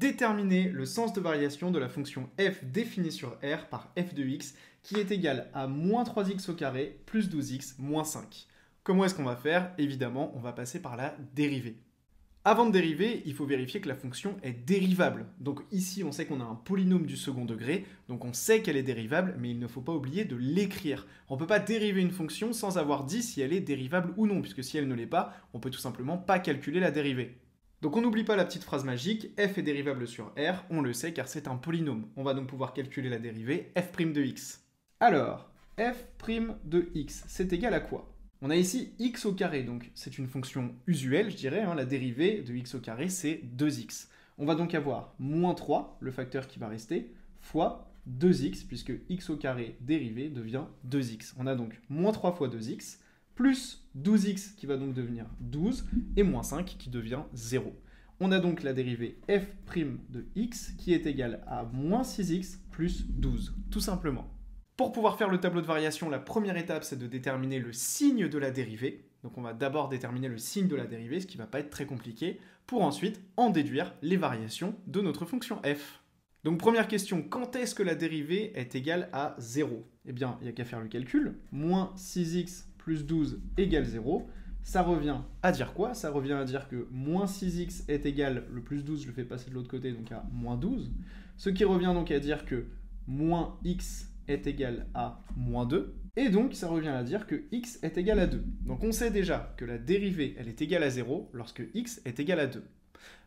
Déterminer le sens de variation de la fonction f définie sur R par f de x qui est égal à moins 3x au carré plus 12x moins 5. Comment est-ce qu'on va faire? Évidemment, on va passer par la dérivée. Avant de dériver, il faut vérifier que la fonction est dérivable. Donc ici, on sait qu'on a un polynôme du second degré, donc on sait qu'elle est dérivable, mais il ne faut pas oublier de l'écrire. On ne peut pas dériver une fonction sans avoir dit si elle est dérivable ou non, puisque si elle ne l'est pas, on peut tout simplement pas calculer la dérivée. Donc on n'oublie pas la petite phrase magique, f est dérivable sur R, on le sait car c'est un polynôme. On va donc pouvoir calculer la dérivée f' de x. Alors, f' de x, c'est égal à quoi? On a ici x au carré, donc c'est une fonction usuelle, je dirais, la dérivée de x au carré, c'est 2x. On va donc avoir moins 3, le facteur qui va rester, fois 2x, puisque x au carré dérivé devient 2x. On a donc moins 3 fois 2x, plus 12x qui va donc devenir 12, et moins 5 qui devient 0. On a donc la dérivée f' de x qui est égale à moins 6x plus 12, tout simplement. Pour pouvoir faire le tableau de variation, la première étape, c'est de déterminer le signe de la dérivée. Donc on va d'abord déterminer le signe de la dérivée, ce qui ne va pas être très compliqué, pour ensuite en déduire les variations de notre fonction f. Donc première question, quand est-ce que la dérivée est égale à 0? Eh bien, il n'y a qu'à faire le calcul. Moins 6x plus 12 égale 0. Ça revient à dire quoi? Ça revient à dire que moins 6x est égal, le plus 12, je le fais passer de l'autre côté, donc à moins 12. Ce qui revient donc à dire que moins x est égal à moins 2. Et donc, ça revient à dire que x est égal à 2. Donc on sait déjà que la dérivée, elle est égale à 0 lorsque x est égal à 2.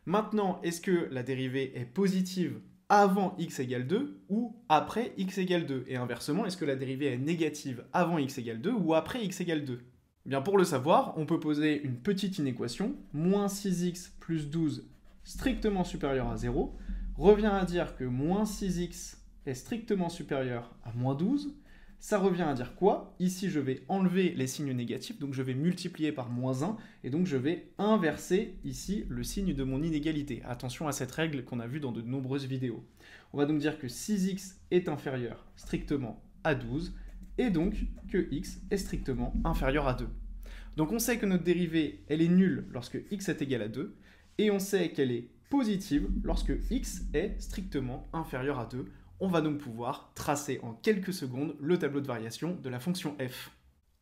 Maintenant, est-ce que la dérivée est positive avant x égale 2 ou après x égale 2? Et inversement, est-ce que la dérivée est négative avant x égale 2 ou après x égale 2? Eh bien, pour le savoir, on peut poser une petite inéquation. Moins 6x plus 12 strictement supérieur à 0 revient à dire que moins 6x est strictement supérieur à moins 12. Ça revient à dire quoi? Ici, je vais enlever les signes négatifs, donc je vais multiplier par moins 1, et donc je vais inverser ici le signe de mon inégalité. Attention à cette règle qu'on a vue dans de nombreuses vidéos. On va donc dire que 6x est inférieur strictement à 12, et donc que x est strictement inférieur à 2. Donc on sait que notre dérivée, elle est nulle lorsque x est égal à 2, et on sait qu'elle est positive lorsque x est strictement inférieur à 2. On va donc pouvoir tracer en quelques secondes le tableau de variation de la fonction f.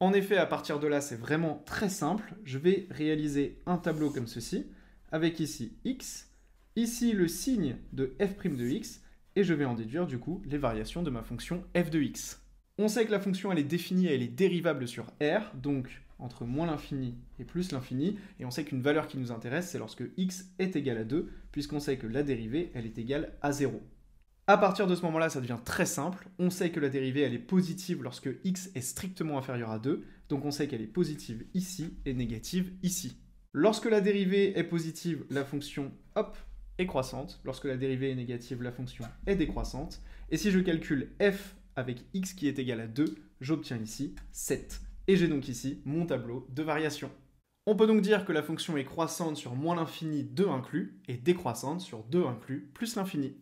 En effet, à partir de là, c'est vraiment très simple. Je vais réaliser un tableau comme ceci, avec ici x, ici le signe de f' de x, et je vais en déduire du coup les variations de ma fonction f de x. On sait que la fonction elle est définie, elle est dérivable sur R, donc entre moins l'infini et plus l'infini, et on sait qu'une valeur qui nous intéresse, c'est lorsque x est égal à 2, puisqu'on sait que la dérivée, elle est égale à 0. À partir de ce moment-là, ça devient très simple. On sait que la dérivée, elle est positive lorsque x est strictement inférieur à 2, donc on sait qu'elle est positive ici et négative ici. Lorsque la dérivée est positive, la fonction, hop, est croissante. Lorsque la dérivée est négative, la fonction est décroissante. Et si je calcule f avec x qui est égal à 2, j'obtiens ici 7. Et j'ai donc ici mon tableau de variation. On peut donc dire que la fonction est croissante sur moins l'infini 2 inclus et décroissante sur 2 inclus plus l'infini.